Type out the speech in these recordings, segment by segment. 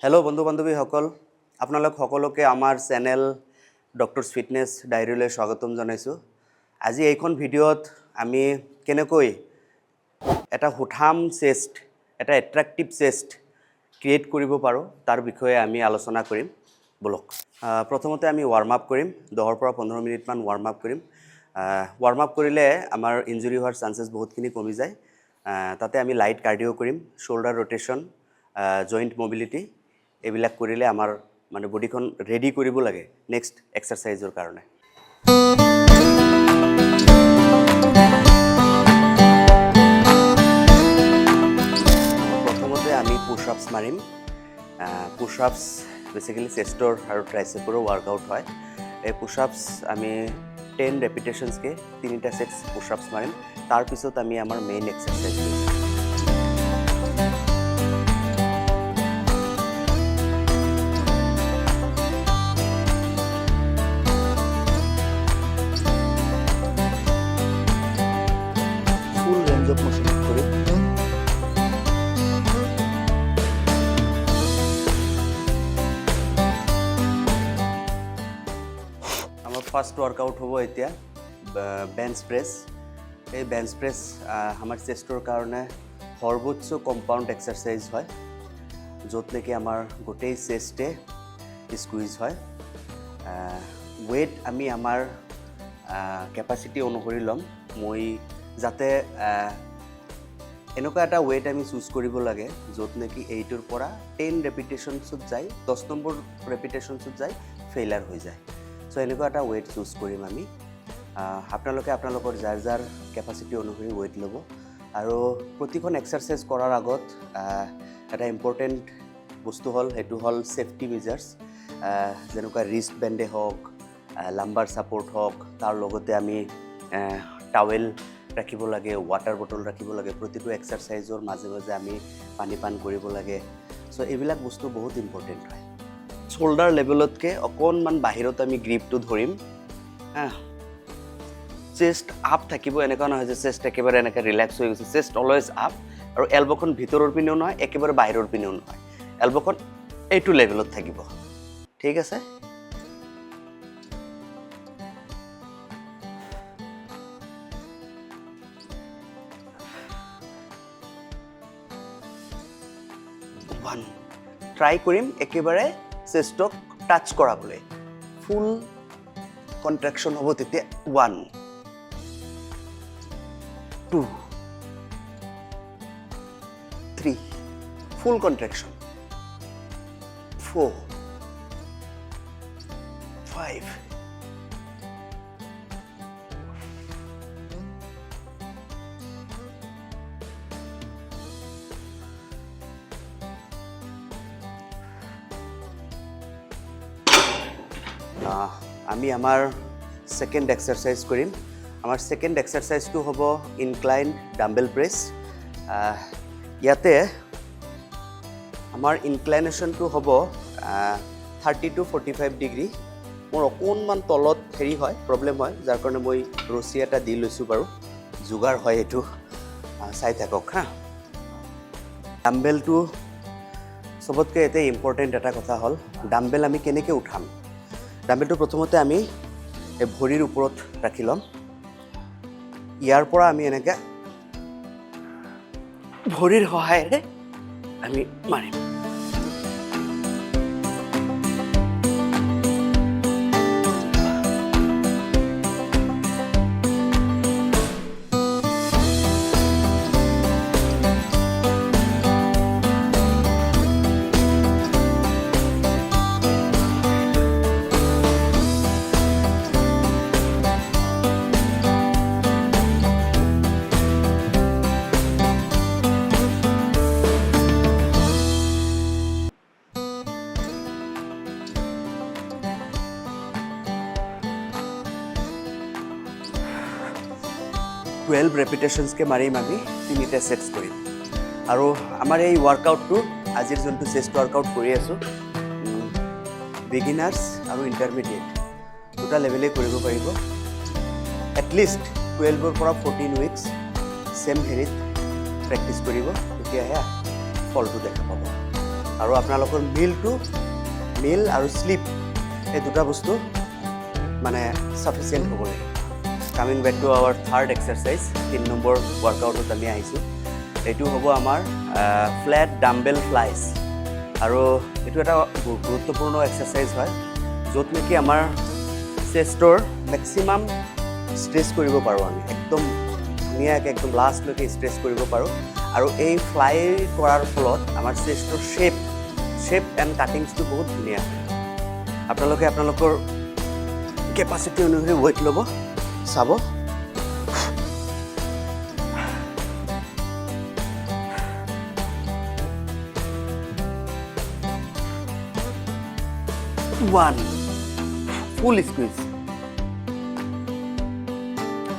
Hello' বন্ধু বান্ধৱীসকল, আপোনালোক সকলোকে আমাৰ চেনেল ডক্টৰছ ফিটনেছ ডায়েৰীলৈ স্বাগতম জনাইছোঁ। আজি এইখন ভিডিঅ'ত আমি কেনেকৈ এটা সুঠাম চেষ্ট, এটা এট্ৰেক্টিভ চেষ্ট ক্ৰিয়েট কৰিব পাৰোঁ তাৰ বিষয়ে আমি আলোচনা কৰিম। বলক প্ৰথমতে আমি ৱাৰ্ম আপ কৰিম, 10 পৰা 15 মিনিটমান ৱাৰ্ম আপ কৰিম। ৱাৰ্ম আপ কৰিলে আমাৰ ইঞ্জুৰি হোৱাৰ চান্সেছ বহুতখিনি কমি যায়। তাতে আমি লাইট কাৰ্ডিঅ' কৰিম, শ্ব'ল্ডাৰ ৰ'টেশ্যন, জইণ্ট মবিলিটি, এইবিলাক কৰিলে আমাৰ মানে বডিখন ৰেডি কৰিব লাগে নেক্সট এক্সাৰচাইজৰ কাৰণে। প্ৰথমতে আমি পুছ আপছ মাৰিম। পুছ আপছ বেচিকেলি চেষ্টৰ আৰু ট্ৰাইচেপৰো ৱৰ্কআউট হয়। এই পুছ আপছ আমি 10 ৰেপিটেশ্যনছকৈ 3টা ছেটছ পুছ আপছ মাৰিম। তাৰপিছত আমি আমাৰ মেইন এক্সাৰচাইজ কৰিম। ফুল ৰেঞ্জ অফ মোশ্যন কৰিম। আমাৰ ফাৰ্ষ্ট ৱৰ্কআউট হ'ব এতিয়া বেঞ্চ প্ৰেছ। এই বেঞ্চ প্ৰেছ আমাৰ চেষ্টৰ কাৰণে সৰ্বোচ্চ কম্পাউণ্ড এক্সাৰচাইজ হয়, য'ত নেকি আমাৰ গোটেই চেষ্টে স্কুইজ হয়। ৱেইট আমি আমাৰ কেপাচিটি অনুসৰি ল'ম। মই যাতে এনেকুৱা এটা ৱেইট আমি চুজ কৰিব লাগে য'ত নেকি 8ৰ পৰা 10 ৰেপিটেশ্যনছত যায়, 10 নম্বৰ ৰেপিটেশ্যনছত যায় ফেইলাৰ হৈ যায়। চ' এনেকুৱা এটা ৱেইট চুজ কৰিম আমি। আপোনালোকে আপোনালোকৰ যাৰ যাৰ কেপাচিটি অনুসৰি ৱেইট ল'ব। আৰু প্ৰতিখন এক্সাৰচাইজ কৰাৰ আগত এটা ইম্পৰ্টেণ্ট বস্তু হ'ল, সেইটো হ'ল ছেফটি মেজাৰ্ছ। যেনেকুৱা ৰিষ্ট বেণ্ডে হওক, লাম্বাৰ ছাপৰ্ট হওক, তাৰ লগতে আমি টাৱেল ৰাখিব লাগে, ৱাটাৰ বটল ৰাখিব লাগে। প্ৰতিটো এক্সাৰচাইজৰ মাজে মাজে আমি পানী পান কৰিব লাগে। চ' এইবিলাক বস্তু বহুত ইম্পৰ্টেণ্ট হয়। শ্ব'ল্ডাৰ লেভেলতকৈ অকণমান বাহিৰত আমি গ্ৰিপটো ধৰিম। চেষ্ট আপ থাকিব, এনেকুৱা নহয় যে চেষ্ট একেবাৰে এনেকৈ ৰিলেক্স হৈ গৈছে। চেষ্ট অলৱেজ আপ, আৰু এলবখন ভিতৰৰ পিনেও নহয়, একেবাৰে বাহিৰৰ পিনেও নহয়। এলবখন এইটো লেভেলত থাকিব। ঠিক আছে? ট্ৰাই কৰিম একেবাৰে চেষ্টক টাচ কৰাবলৈ। ফুল কণ্ট্ৰেকশ্যন হ'ব তেতিয়া। 1 2 3 ফুল কণ্ট্ৰেকশ্যন। 4 5 আমি আমাৰ ছেকেণ্ড এক্সাৰচাইজ কৰিম। আমাৰ ছেকেণ্ড এক্সাৰচাইজটো হ'ব ইনক্লাইন ডাম্বেল প্ৰেছ। ইয়াতে আমাৰ ইনক্লাইনেশ্যনটো হ'ব 30 to 45 ডিগ্ৰী। মোৰ অকণমান তলত হেৰি হয়, প্ৰব্লেম হয়, যাৰ কাৰণে মই ৰছী এটা দি লৈছোঁ বাৰু। যোগাৰ হয় এইটো, চাই থাকক হা। ডাম্বেলটো চবতকৈ এতিয়া ইম্পৰ্টেণ্ট এটা কথা হ'ল, ডাম্বেল আমি কেনেকৈ উঠাম। ডাম্বেলটো প্ৰথমতে আমি এই ভৰিৰ ওপৰত ৰাখি ল'ম। ইয়াৰ পৰা আমি এনেকৈ ভৰিৰ সহায়েৰে আমি মাৰিম। টুৱেল্ভ ৰেপিটেশ্যনছকৈ মাৰিম আমি, 3টা ছেটছ কৰিম। আৰু আমাৰ এই ৱৰ্কআউটটো, আজিৰ যোনটো চেষ্ট ৱৰ্কআউট কৰি আছোঁ, বিগিনাৰ্ছ আৰু ইণ্টাৰমিডিয়েট দুটা লেভেলেই কৰিব পাৰিব। এটলিষ্ট 12ৰ পৰা 14 উইকছ ছেম হেৰিত প্ৰেক্টিছ কৰিব, তেতিয়াহে ফলটো দেখা পাব। আৰু আপোনালোকৰ মিল আৰু স্লিপ এই দুটা বস্তু মানে সাফিচিয়েণ্ট হ'ব লাগে coming back to our third exercise 3 number ৱৰ্কআউটত আমি আহিছোঁ এইটো হ'ব আমাৰ ফ্লেট ডাম্বেল ফ্লাইজ আৰু এইটো এটা গুৰুত্বপূৰ্ণ এক্সাৰচাইজ হয় য'ত নেকি আমাৰ চেষ্টৰ মেক্সিমাম ষ্ট্ৰেচ কৰিব পাৰোঁ আমি একদম ধুনীয়াকৈ একদম লাষ্টলৈকে ষ্ট্ৰেচ কৰিব পাৰোঁ আৰু এই ফ্লাই কৰাৰ ফলত আমাৰ চেষ্টৰ শ্বেপ এণ্ড কাটিংছটো বহুত ধুনীয়া আপোনালোকে আপোনালোকৰ কেপাচিটি অনুসৰি ৱেইট ল'ব চাব One, full squeeze.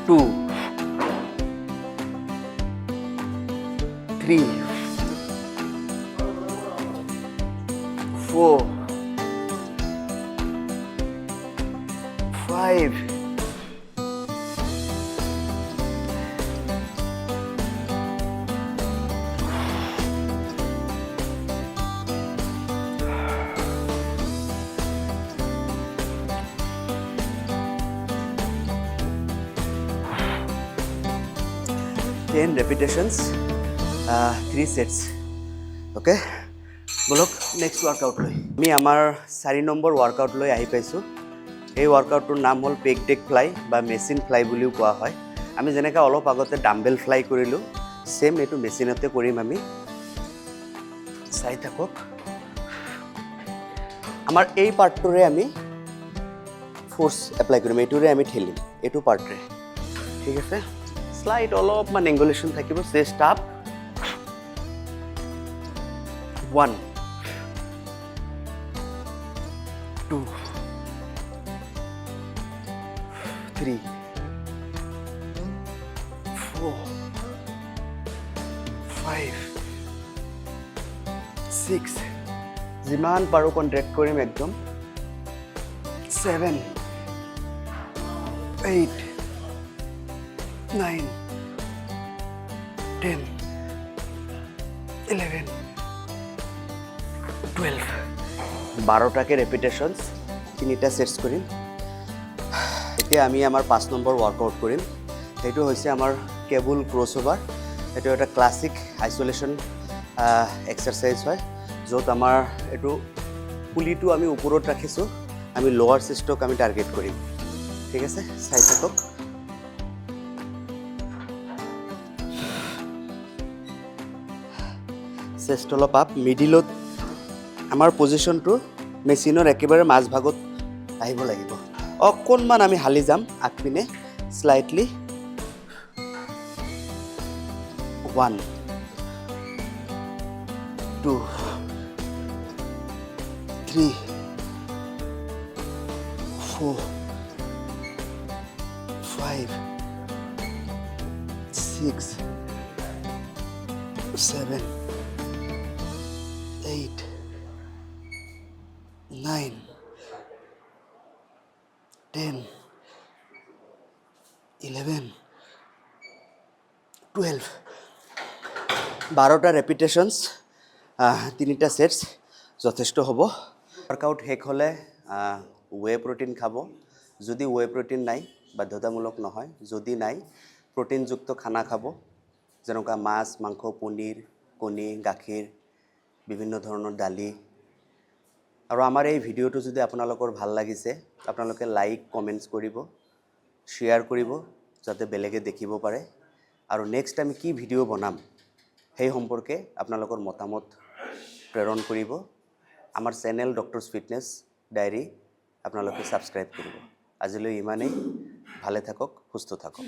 2, 3, 4, 5, 10 repetitions, 3 sets. Okay? বলক নেক্সট ৱৰ্কআউট লৈ আমি আমাৰ 4 নম্বৰ ৱৰ্কআউট লৈ আহি পাইছোঁ এই ৱৰ্কআউটটোৰ নাম হ'ল পেক ডেক ফ্লাই বা মেচিন ফ্লাই বুলিও কোৱা হয় আমি যেনেকৈ অলপ আগতে ডাম্বেল ফ্লাই কৰিলোঁ সেম এইটো মেচিনতে কৰিম আমি চাই থাকক আমাৰ এই পাৰ্টটোৰে আমি ফ'ৰ্চ এপ্লাই কৰিম এইটোৰে আমি ঠেলিম এইটো পাৰ্টৰে ঠিক আছে স্লাইড অলপমান এংগুলেশ্যন থাকিব চেষ্ট আপ 1 2 3 4 5 6 যিমান পাৰোঁ কণ্ট্ৰেক্ট কৰিম একদম 7 8 9 10 11 12 12টাকে ৰেপিটেশ্যনছ 3টা সেটছ কৰিম এতিয়া আমি আমাৰ 5 নম্বৰ ৱৰ্কআউট কৰিম সেইটো হৈছে আমাৰ কেবল ক্ৰছঅভাৰ এইটো এটা ক্লাছিক আইচোলেশ্যন এক্সাৰচাইজ হয় য'ত আমাৰ এইটো পুলিটো আমি ওপৰত ৰাখিছোঁ আমি লোৱাৰ চেষ্টক আমি টাৰ্গেট কৰিম ঠিক আছে চাই থাকক চেষ্ট অলপ আপ মিডিলত আমাৰ পজিশ্যনটো মেচিনৰ একেবাৰে মাজভাগত আহিব লাগিব অকণমান আমি হালি যাম আগপিনে স্লাইটলি 1 2 3 4 5 6 7 8 9 10 11 12 12টা ৰেপিটেশ্যনছ 3টা সেটছ যথেষ্ট হ'ব ৱৰ্কআউট শেষ হ'লে ৱে প্ৰটিন খাব যদি ৱে প্ৰটিন নাই বাধ্যতামূলক নহয় যদি নাই প্ৰটিনযুক্ত খানা খাব যেনেকুৱা মাছ মাংস পনীৰ কণী গাখীৰ বিভিন্ন ধৰণৰ দালি আৰু আমাৰ এই ভিডিঅ'টো যদি আপোনালোকৰ ভাল লাগিছে আপোনালোকে লাইক কমেণ্টছ কৰিব শ্বেয়াৰ কৰিব যাতে বেলেগে দেখিব পাৰে আৰু নেক্সট আমি কি ভিডিঅ' বনাম সেই সম্পৰ্কে আপোনালোকৰ মতামত প্ৰেৰণ কৰিব আমাৰ চেনেল ডক্টৰছ ফিটনেছ ডায়েৰী আপোনালোকে ছাবস্ক্ৰাইব কৰিব আজিলৈ ইমানেই ভালে থাকক সুস্থ থাকক